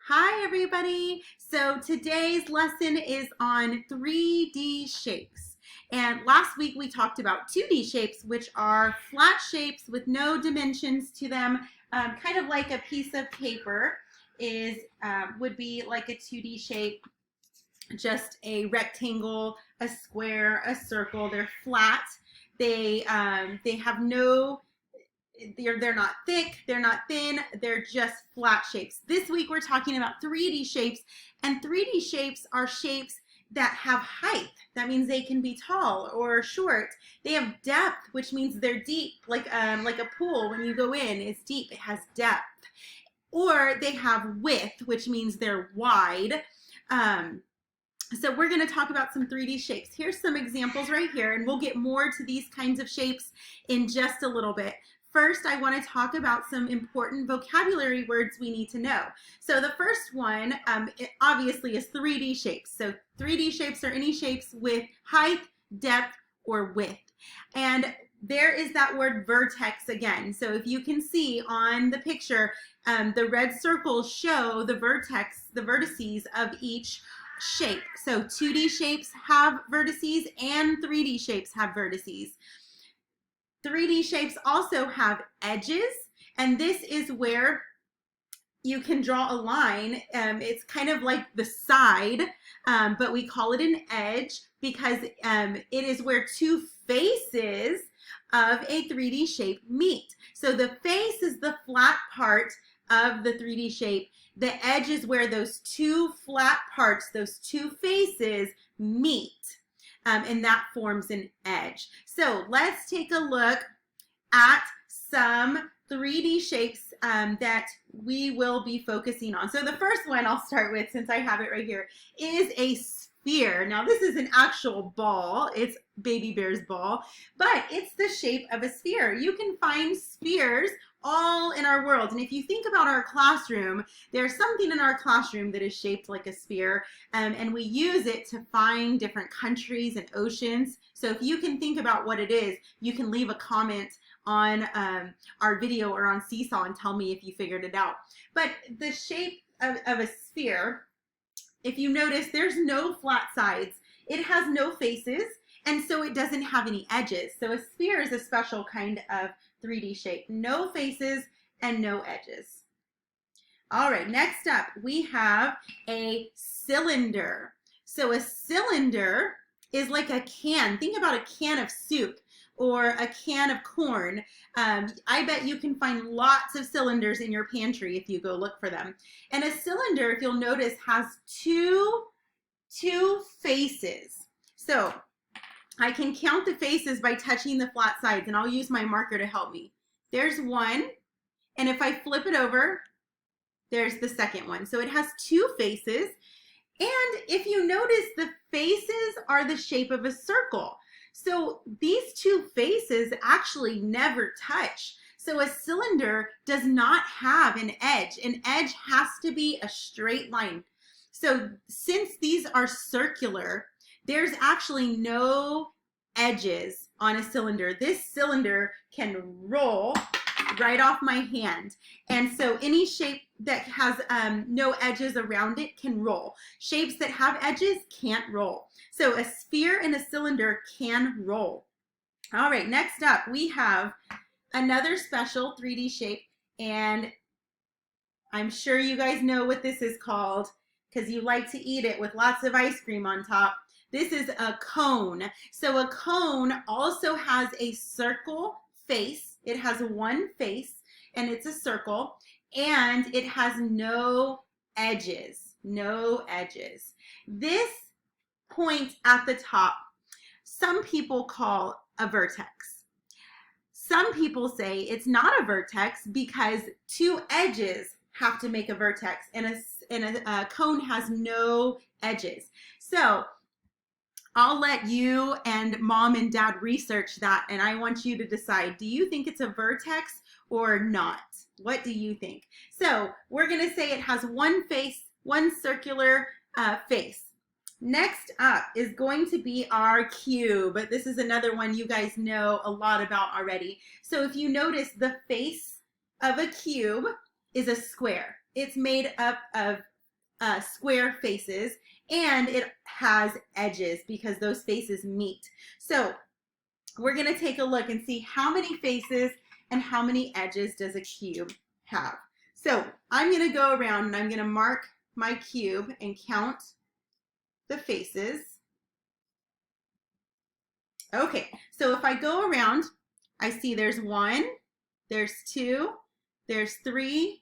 Hi everybody! So today's lesson is on 3D shapes. And last week we talked about 2D shapes, which are flat shapes with no dimensions to them, kind of like a piece of paper would be like a 2D shape, just a rectangle, a square, a circle. They're flat. They have no they're not thick, they're not thin, they're just flat shapes. This week we're talking about 3D shapes, and 3D shapes are shapes that have height. That means they can be tall or short. They have depth, which means they're deep, like a pool. When you go in, it's deep, it has depth. Or they have width, which means they're wide. So we're going to talk about some 3D shapes. Here's some examples right here, and we'll get more to these kinds of shapes in just a little bit. First, I want to talk about some important vocabulary words we need to know. So the first one, obviously, is 3D shapes. So 3D shapes are any shapes with height, depth, or width. And there is that word vertex again. So if you can see on the picture, the red circles show the vertices of each shape. So 2D shapes have vertices and 3D shapes have vertices. 3D shapes also have edges, and this is where you can draw a line. It's kind of like the side, but we call it an edge because it is where two faces of a 3D shape meet. So the face is the flat part of the 3D shape. The edge is where those two flat parts, those two faces meet. And that forms an edge. So let's take a look at some 3D shapes that we will be focusing on. So the first one I'll start with, since I have it right here, is a sphere. Now this is an actual ball. It's Baby Bear's ball, but it's the shape of a sphere. You can find spheres all in our world. And if you think about our classroom, there's something in our classroom that is shaped like a sphere, and we use it to find different countries and oceans. So if you can think about what it is, you can leave a comment on our video or on Seesaw and tell me if you figured it out. But the shape of a sphere, if you notice, there's no flat sides. It has no faces, and so it doesn't have any edges. So a sphere is a special kind of 3D shape. No faces and no edges. All right, next up, we have a cylinder. So a cylinder is like a can. Think about a can of soup or a can of corn. I bet you can find lots of cylinders in your pantry if you go look for them. And a cylinder, if you'll notice, has two faces. So I can count the faces by touching the flat sides, and I'll use my marker to help me. There's one, and if I flip it over, there's the second one. So it has two faces, and if you notice, the faces are the shape of a circle. So these two faces actually never touch. So a cylinder does not have an edge. An edge has to be a straight line. So since these are circular, there's actually no edges on a cylinder. This cylinder can roll right off my hand. And so any shape that has no edges around it can roll. Shapes that have edges can't roll. So a sphere and a cylinder can roll. All right, next up we have another special 3D shape, and I'm sure you guys know what this is called because you like to eat it with lots of ice cream on top. This is a cone. So a cone also has a circle face. It has one face, and it's a circle, and it has no edges. No edges. This point at the top, some people call a vertex. Some people say it's not a vertex because two edges have to make a vertex, and a cone has no edges. So I'll let you and mom and dad research that, and I want you to decide, do you think it's a vertex or not? What do you think? So we're going to say it has one face, one circular face. Next up is going to be our cube. This is another one you guys know a lot about already. So if you notice, the face of a cube is a square. It's made up of square faces, and it has edges because those faces meet. So we're going to take a look and see how many faces and how many edges does a cube have. So I'm going to go around and I'm going to mark my cube and count the faces. Okay, so if I go around, I see there's 1, there's 2, there's 3,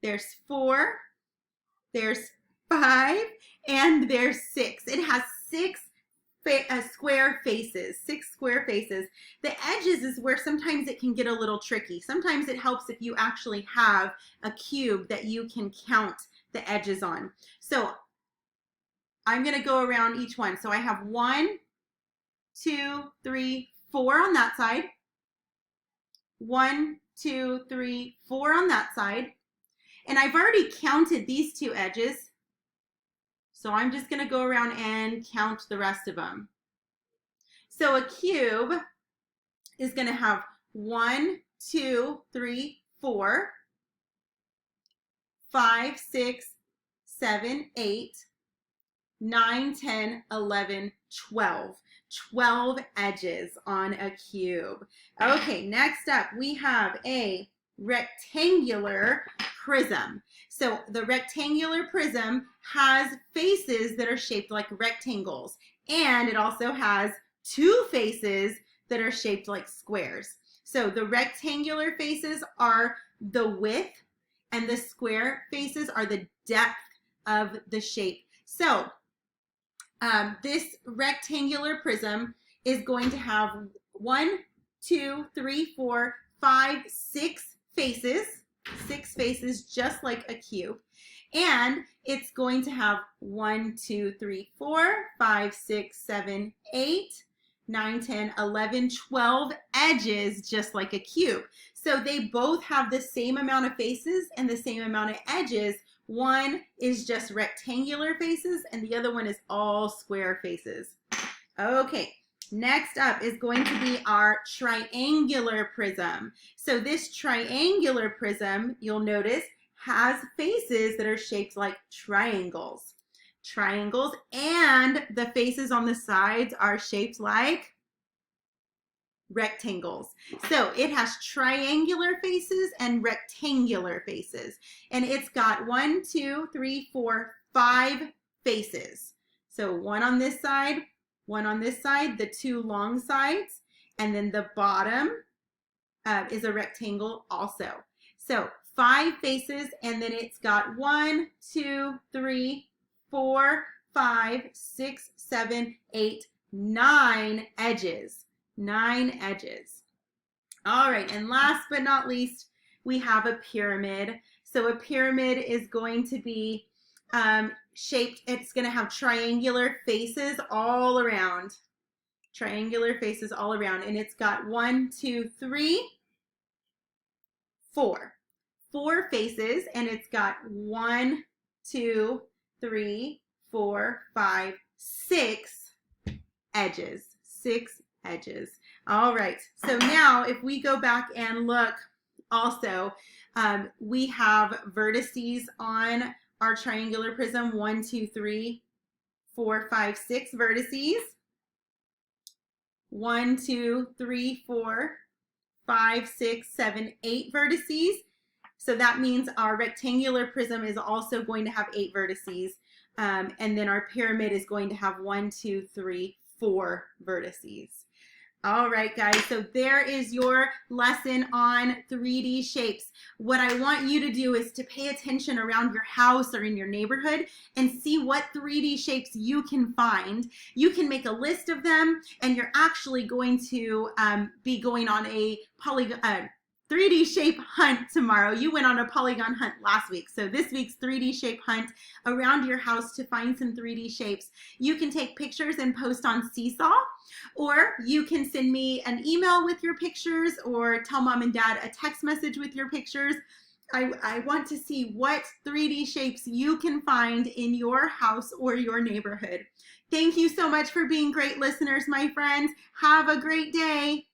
there's 4, there's 5, and there's 6. It has 6 square faces, 6 square faces. The edges is where sometimes it can get a little tricky. Sometimes it helps if you actually have a cube that you can count the edges on. So I'm going to go around each one. So I have 1, 2, 3, 4 on that side. 1, 2, 3, 4 on that side. And I've already counted these 2 edges. So I'm just going to go around and count the rest of them. So a cube is going to have 1, 2, 3, 4, 5, 6, 7, 8, 9, 10, 11, 12. 12 edges on a cube. Okay, next up we have a rectangular prism. So the rectangular prism has faces that are shaped like rectangles, and it also has 2 faces that are shaped like squares. So the rectangular faces are the width, and the square faces are the depth of the shape. So this rectangular prism is going to have 1, 2, 3, 4, 5, 6 faces. 6 faces, just like a cube. And it's going to have 1, 2, 3, 4, 5, 6, 7, 8, 9, 10, 11, 12 edges, just like a cube. So they both have the same amount of faces and the same amount of edges. One is just rectangular faces and the other one is all square faces. Okay, next up is going to be our triangular prism. So this triangular prism, you'll notice, has faces that are shaped like triangles. Triangles, and the faces on the sides are shaped like rectangles. So it has triangular faces and rectangular faces. And it's got 1, 2, 3, 4, 5 faces. So one on this side, one on this side, the 2 long sides, and then the bottom is a rectangle also. So 5 faces, and then it's got 1, 2, 3, 4, 5, 6, 7, 8, 9 edges. 9 edges. All right, and last but not least, we have a pyramid. So a pyramid is going to be shaped, it's going to have triangular faces all around. Triangular faces all around, and it's got 1, 2, 3, 4. 4 faces, and it's got 1, 2, 3, 4, 5, 6 edges. 6 edges. All right, so now if we go back and look also, we have vertices on our triangular prism. 1, 2, 3, 4, 5, 6 vertices. 1, 2, 3, 4, 5, 6, 7, 8 vertices. So that means our rectangular prism is also going to have 8 vertices. And then our pyramid is going to have 1, 2, 3, 4 vertices. All right, guys, so there is your lesson on 3D shapes. What I want you to do is to pay attention around your house or in your neighborhood and see what 3D shapes you can find. You can make a list of them, and you're actually going to be going on a 3D shape hunt tomorrow. You went on a polygon hunt last week. So this week's 3D shape hunt around your house to find some 3D shapes. You can take pictures and post on Seesaw, or you can send me an email with your pictures or tell mom and dad a text message with your pictures. I want to see what 3D shapes you can find in your house or your neighborhood. Thank you so much for being great listeners, my friends. Have a great day.